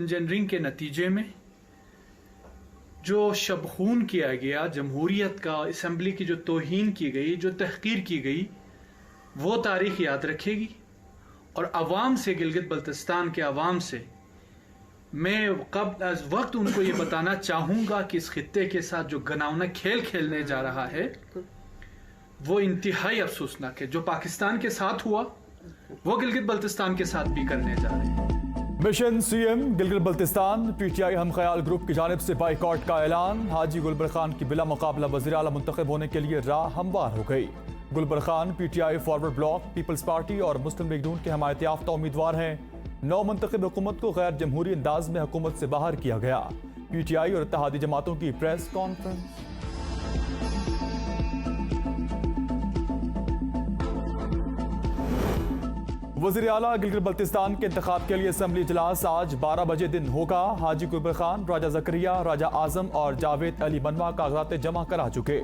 Engineering के नतीजे में जो शबखून किया गया, जमहूरियत का, असम्बली की जो तौहीन की गई, जो तहकीर की गई, वो तारीख याद रखेगी। और अवाम से, गिलगित बल्तिस्तान के अवाम से मैं वक्त उनको ये बताना चाहूँगा कि इस खित्ते के साथ जो घिनौना खेल खेलने जा रहा है वो इंतहाई अफसोसनाक है। जो पाकिस्तान के साथ हुआ वो गिलगित बल्तिस्तान के साथ भी करने जा रहे हैं। Mission CM Gilgit Baltistan, PTI हम ख्याल ग्रुप की जानिब से बाइकआउट का ऐलान। हाजी गुलबर खान की बिला मुकाबला वज़ीर आला मुंतखब होने के लिए राह हमवार हो गई। Gulbar Khan PTI forward block, people's party और मुस्लिम लीग नून के हमायत याफ्ता उम्मीदवार हैं। नौ मुंतखब हुकूमत को गैर जमहूरी अंदाज में हुकूमत से बाहर किया गया। पीटीआई और इत्तेहादी जमातों की प्रेस कॉन्फ्रेंस। वज़ीर आला गिलगित बल्तिस्तान के इंतखाब के लिए असम्बली इजलास आज 12 बजे दिन होगा। हाजी गुलबर खान, राजा जकरिया, राजा आजम और जावेद अली बनवा कागजात जमा करा चुके।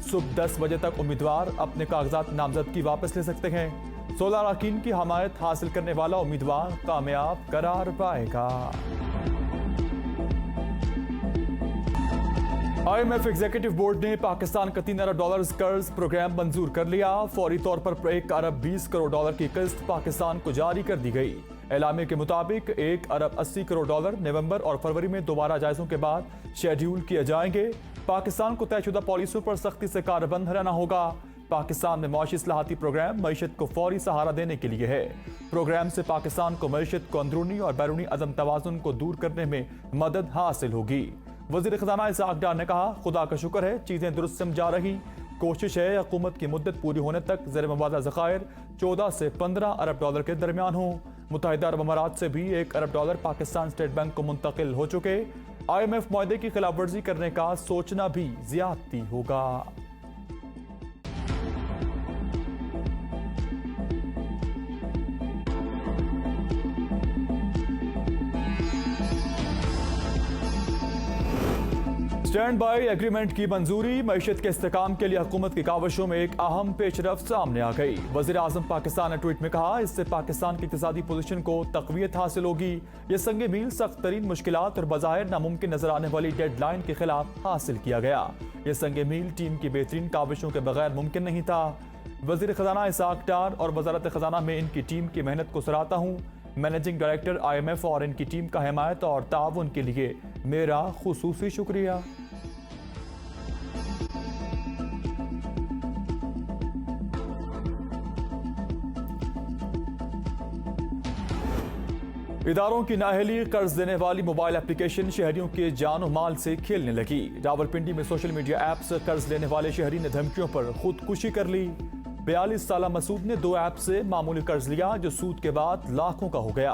सुबह 10 बजे तक उम्मीदवार अपने कागजात नामजदगी वापस ले सकते हैं। 16 अरकान की हमायत हासिल करने वाला उम्मीदवार कामयाब करार पाएगा। IMF एग्जीक्यूटिव बोर्ड ने पाकिस्तान का $3 अरब कर्ज प्रोग्राम मंजूर कर लिया। फौरी तौर पर $1 अरब 20 करोड़ की किस्त पाकिस्तान को जारी कर दी गई। एलामे के मुताबिक $1 अरब 80 करोड़ नवंबर और फरवरी में दोबारा जायजों के बाद शेड्यूल किए जाएंगे। पाकिस्तान को तयशुदा पॉलिसियों पर सख्ती से कारबंद रहना होगा। पाकिस्तान में मईशत इस्लाहाती प्रोग्राम मईशत को फौरी सहारा देने के लिए है। प्रोग्राम से पाकिस्तान को मईशत को अंदरूनी और बैरूनी अदम तवाजुन को दूर करने में मदद हासिल होगी। वज़ीर खजाना इसाक डार ने कहा, खुदा का शुक्र है चीजें दुरुस्त समझा रही। कोशिश है हुकूमत की मुद्दत पूरी होने तक ज़ेर मवादा ज़खायर 14 से 15 अरब डॉलर के दरमियान हो। मुत्तहिदा अरब अमारात से भी $1 अरब पाकिस्तान स्टेट बैंक को मुंतकिल हो चुके। IMF मुआहदे की खिलाफ वर्जी करने का सोचना भी ज्यादती होगा। स्टैंड बाई एग्रीमेंट की मंजूरी, मईशत के इस्तेकाम के लिए हुकूमत की काविशों में एक अहम पेशरफ्त सामने आ गई। वज़ीर आज़म पाकिस्तान ने ट्वीट में कहा, इससे पाकिस्तान की इक़्तिसादी पोजीशन को तक़वियत हासिल होगी। ये संग मील सख्त तरीन मुश्किलात और बज़ाहिर नामुमकिन नजर आने वाली डेडलाइन के खिलाफ हासिल किया गया। ये संग मील टीम की बेहतरीन काविशों के बगैर मुमकिन नहीं था। वज़ीर खजाना इसाक डार और वज़ारत खजाना में इनकी टीम की मेहनत को सराहता हूँ। मैनेजिंग डायरेक्टर IMF और इनकी टीम का हिमायत और ताउन के लिए मेरा खुसूसी शुक्रिया। इदारों की नाअहली, कर्ज देने वाली मोबाइल एप्लीकेशन शहरियों के जान और माल से खेलने लगी। रावलपिंडी में सोशल मीडिया ऐप्स कर्ज लेने वाले शहरी ने धमकियों पर खुदकुशी कर ली। 42 साला मसूद ने 2 ऐप से मामूली कर्ज लिया जो सूद के बाद लाखों का हो गया।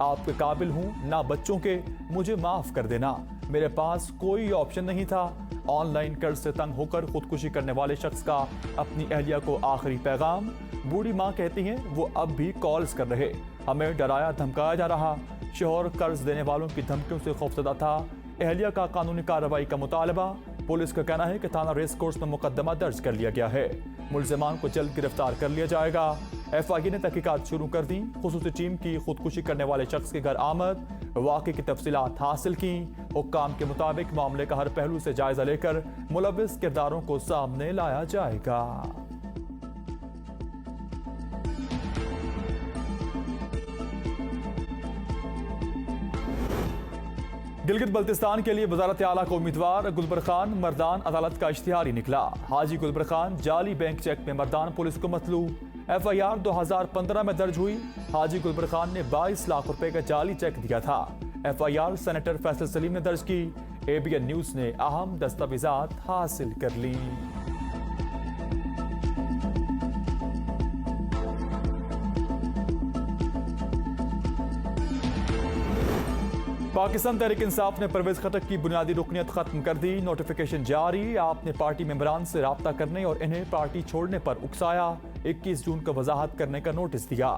आपके काबिल हूँ ना बच्चों के, मुझे माफ कर देना, मेरे पास कोई ऑप्शन नहीं था। ऑनलाइन कर्ज से तंग होकर खुदकुशी करने वाले शख्स का अपनी अहलिया को आखिरी पैगाम। बूढ़ी माँ कहती हैं वो अब भी कॉल्स कर रहे, हमें डराया धमकाया जा रहा। शोहर कर्ज देने वालों की धमकियों से खौफजदा था। अहलिया का कानूनी कार्रवाई का मुतालबा। पुलिस का कहना है कि थाना रेस कोर्स में मुकदमा दर्ज कर लिया गया है। मुलजिमान को जल्द गिरफ्तार कर लिया जाएगा। FIA ने तहकीकात शुरू कर दी। खुसूसी टीम की खुदकुशी करने वाले शख्स के घर आमद, वाक़े की तफसीलात हासिल की। हुक्काम के मुताबिक मामले का हर पहलू से जायजा लेकर मुलव्विस किरदारों को सामने लाया जाएगा। गिलगित बल्तिस्तान के लिए वज़ारत आला का उम्मीदवार गुलबर खान मर्दान अदालत का इश्तिहार ही निकला। हाजी गुलबर खान जाली बैंक चेक में मर्दान पुलिस को मतलूब। FIR 2015 में दर्ज हुई। हाजी गुलबर खान ने 22 लाख रुपए का जाली चेक दिया था। FIR सेनेटर फैसल सलीम ने दर्ज की। ABN न्यूज ने अहम दस्तावेजात हासिल कर ली। पाकिस्तान तहरीक इंसाफ ने परवेज खटक की बुनियादी रुकनियत खत्म कर दी। नोटिफिकेशन जारी। आपने पार्टी मेंबरान से राब्ता करने और इन्हें पार्टी छोड़ने पर उकसाया। 21 जून को वजाहत करने का नोटिस दिया।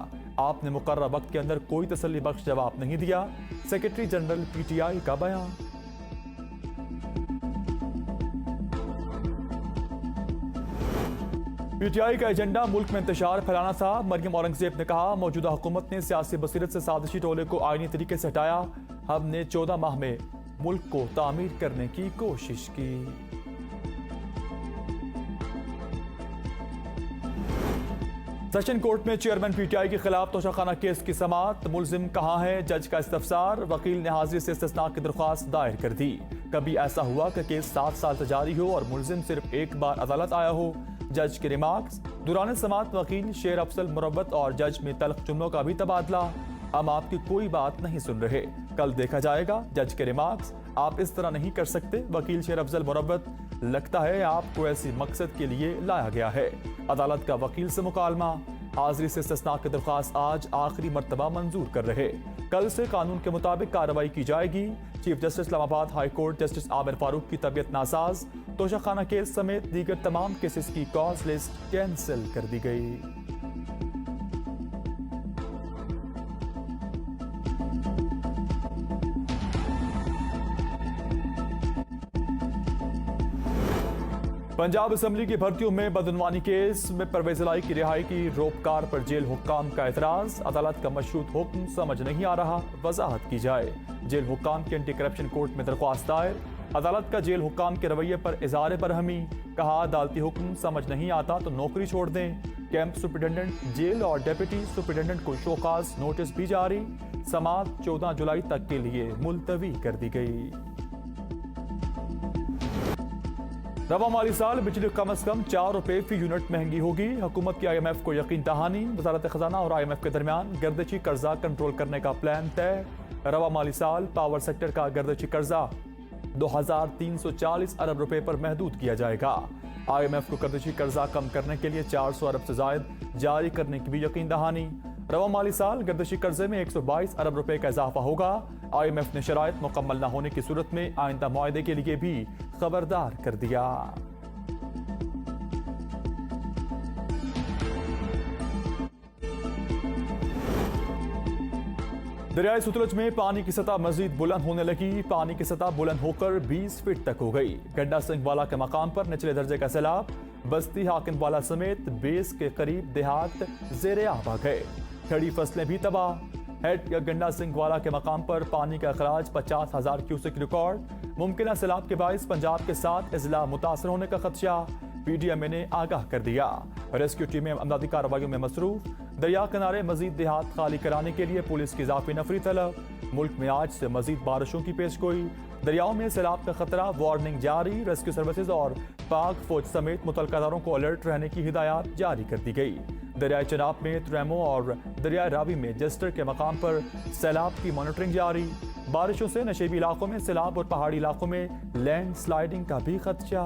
आपने मुकर्रर वक्त के अंदर कोई तसल्ली बख्श जवाब नहीं दिया। सेक्रेटरी जनरल PTI का बयान। PTI का एजेंडा मुल्क में इंतशार फैलाना था। मरियम औरंगजेब ने कहा, मौजूदा हुकूमत ने सियासी बसीरत से साजिशी टोले को आईनी तरीके से हटाया। हमने 14 माह में मुल्क को तामीर करने की कोशिश की। सेशन कोर्ट में चेयरमैन पीटीआई के खिलाफ तोशाखाना केस की समाअत। मुलजिम कहाँ है, जज का इस्तफसार। वकील ने हाजिरी से इस्तिस्ना की दरख्वास्त दायर कर दी। कभी ऐसा हुआ कि केस 7 साल से जारी हो और मुलजिम सिर्फ एक बार अदालत आया हो। जज के रिमार्क्स। दौरान समाअत वकील शेर अफसल मुरव्वत और जज में तल्ख जुमलों का भी तबादला। हम आपकी कोई बात नहीं सुन रहे, कल देखा जाएगा। जज के रिमार्क्स। आप इस तरह नहीं कर सकते। वकील शेर अफजल मुरव्वत। लगता है आपको ऐसी मकसद के लिए लाया गया है। अदालत का वकील से मुकालमा। हाजिरी से इस्तिस्ना की दरख्वास्त आज आखिरी मर्तबा मंजूर कर रहे। कल से कानून के मुताबिक कार्रवाई की जाएगी। Chief justice Islamabad high court justice Aamir Farooq की तबीयत नासाज। तोशाखाना केस समेत दीगर तमाम केसेस की कॉज लिस्ट कैंसिल कर दी गई। पंजाब असेंबली की भर्तियों में बदनवानी केस में परवेज इलाही की रिहाई की रोपकार पर जेल हुक्काम का एतराज। अदालत का मशरूत हुक्म समझ नहीं आ रहा, वजाहत की जाए। जेल हुक्काम के एंटी करप्शन कोर्ट में दरख्वास्त दायर। अदालत का जेल हुक्काम के रवैये पर इज़हार बरहमी। कहा अदालती हुक्म समझ नहीं आता तो नौकरी छोड़ दें। कैंप सुपरिटेंडेंट जेल और डेप्यूटी सुपरिटेंडेंट को शोकाज नोटिस भी जारी। समाअत 14 जुलाई तक के लिए मुलतवी कर दी गई। रवा माली साल बिजली कम से कम 4 रुपए फी यूनिट महंगी होगी। हुकूमत की IMF को यकीन दहानी। वजारत खजाना और IMF के दरमियान गर्दिशी कर्जा कंट्रोल करने का प्लान तय। रवा माली साल पावर सेक्टर का गर्दिशी कर्जा 2340 अरब रुपए पर महदूद किया जाएगा। IMF को गर्दिशी कर्जा कम करने के लिए 400 अरब से जायद जारी करने की भी यकीन दहानी। रवा माली साल गर्दिशी कर्जे में 122 अरब रुपए का इजाफा होगा। IMF ने शराइत मुकम्मल न होने की सूरत में आइंदा मुआहदे के लिए भी खबरदार कर दिया। दरियाई सतलुज में पानी की सतह मजीद बुलंद होने लगी। पानी की सतह बुलंद होकर 20 फीट तक हो गई। गंडा सिंह वाला के मकाम पर निचले दर्जे का सैलाब। बस्ती हाकिम वाला समेत बेस के करीब देहात जेरे आब आ गए। खड़ी फसलें भी तबाह। हेड गंडा सिंह वाला के मकाम पर पानी का अखराज 50,000 क्यूसेक रिकॉर्ड। मुमकिन सैलाब के बायस पंजाब के 7 अजला मुतासर होने का खदशा। PDMA ने आगाह कर दिया। रेस्क्यू टीमें अमदादी कार्रवाइयों में मसरूफ। दरिया किनारे मजीद देहात खाली कराने के लिए पुलिस की इजाफी नफरी तलब। मुल्क में आज से मजीद बारिशों की पेशगोई। दरियाओं में सैलाब का खतरा, वार्निंग जारी। रेस्क्यू सर्विसेज और पाक फौज समेत मुतल्लिका इदारों को अलर्ट रहने की हिदायत जारी कर दी गई। दरियाई चनाब में त्रेमो और दरिया रावी में जस्टर के मकाम पर सैलाब की मॉनिटरिंग जारी। बारिशों से नशेबी इलाकों में सैलाब और पहाड़ी इलाकों में लैंड स्लाइडिंग का भी खदशा।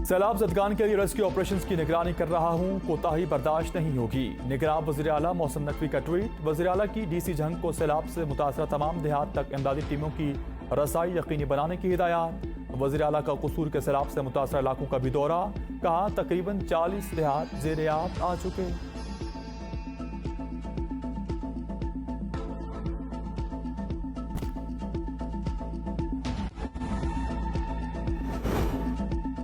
सैलाब ज़दगान के लिए रेस्क्यू ऑपरेशंस की निगरानी कर रहा हूं, कोताही बर्दाश्त नहीं होगी। निगरान वज़ीर आला मौसम नकवी का ट्वीट। वज़ीर आला की DC झंग को सैलाब से मुतासरा तमाम देहात तक इमदादी टीमों की रसाई यकीनी बनाने की हिदायत। वज़ीर आला का कसूर के सैलाब से मुतासरा इलाकों का भी दौरा। कहा तकरीबन 40 देहात ज़ेरे आब आ चुके।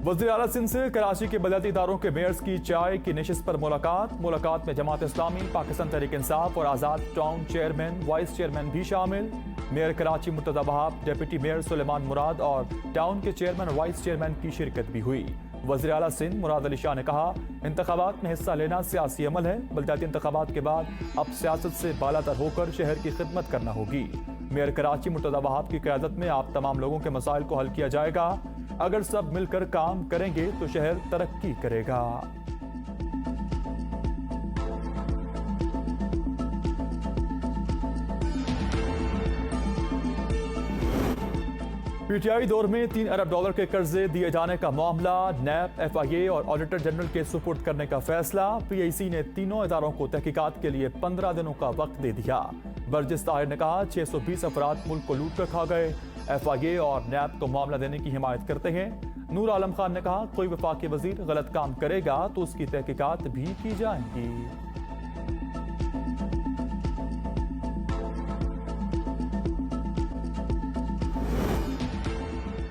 वज़ीर आला सिंध से कराची के बलदियाती इदारों के मेयर्स की चाय की नशिस्त पर मुलाकात में जमात इस्लामी, पाकिस्तान तहरीक इंसाफ और Azad town chairman, vice chairman भी शामिल। Mayor Karachi Murtaza Wahab, deputy mayor Suleman Murad और टाउन के चेयरमैन और वाइस चेयरमैन की शिरकत भी हुई। वज़ीर आला सिंध मुराद अली शाह ने कहा इंतखाबात में हिस्सा लेना सियासी अमल है। बलदियाती इंतखाबात के बाद अब सियासत से बालातर होकर शहर की खिदमत करना होगी। मेयर कराची मुर्तज़ा वहाब की क़यादत में आप तमाम लोगों के मसाइल को हल किया जाएगा। अगर सब मिलकर काम करेंगे तो शहर तरक्की करेगा। PTI दौर में $3 अरब के कर्जे दिए जाने का मामला। NAB, FIA और ऑडिटर जनरल के सुपुर्द करने का फैसला। PIC ने तीनों इदारों को तहकीकात के लिए 15 दिनों का वक्त दे दिया। बर्जिस ताहिर ने कहा 620 अफराद मुल्क को लूट कर खा गए। FIA और NAB को मामला देने की हिमायत करते हैं। नूर आलम खान ने कहा कोई वफाकी वजीर गलत काम करेगा तो उसकी तहकीकात भी की जाएंगी।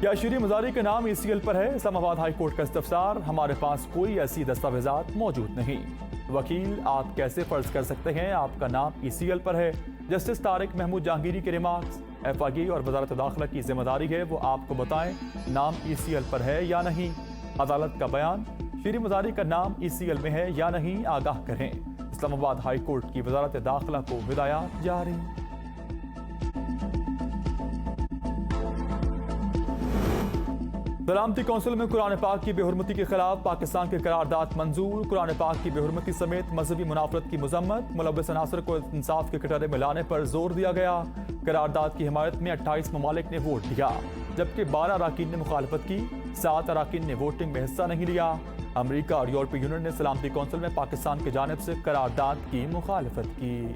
क्या शीरी मजारी का नाम ECL पर है? इस्लामाबाद हाई कोर्ट का इस्तफसार। हमारे पास कोई ऐसी दस्तावेजात मौजूद नहीं। वकील, आप कैसे फर्ज कर सकते हैं आपका नाम ECL पर है? जस्टिस तारिक महमूद जहांगीरी के रिमार्क्स। FIA और वजारत दाखिला की जिम्मेदारी है वो आपको बताएं नाम ECL पर है या नहीं। अदालत का बयान, शीरी मजारी का नाम ECL में है या नहीं आगाह करें। इस्लामाबाद हाई कोर्ट की वजारत दाखिला को हिदायत जारी। सलामती कौंसिल में कुरान पाक की बेहुरमती के खिलाफ पाकिस्तान के करारदाद मंजूर। कुरान पाक की बेहुरमती समेत मजहबी मुनाफरत की मजम्मत। मुलव्वस अनासर को इंसाफ के कटहरे में लाने पर जोर दिया गया। करारदाद की हिमायत में 28 ममालिक ने वोट दिया, जबकि 12 अराकीन ने मुखालफत की। 7 अराकीन ने वोटिंग में हिस्सा नहीं लिया। अमरीका और यूरोपीय यूनियन ने सलामती कौंसिल में पाकिस्तान की जानिब से करारदाद की मुखालफत की।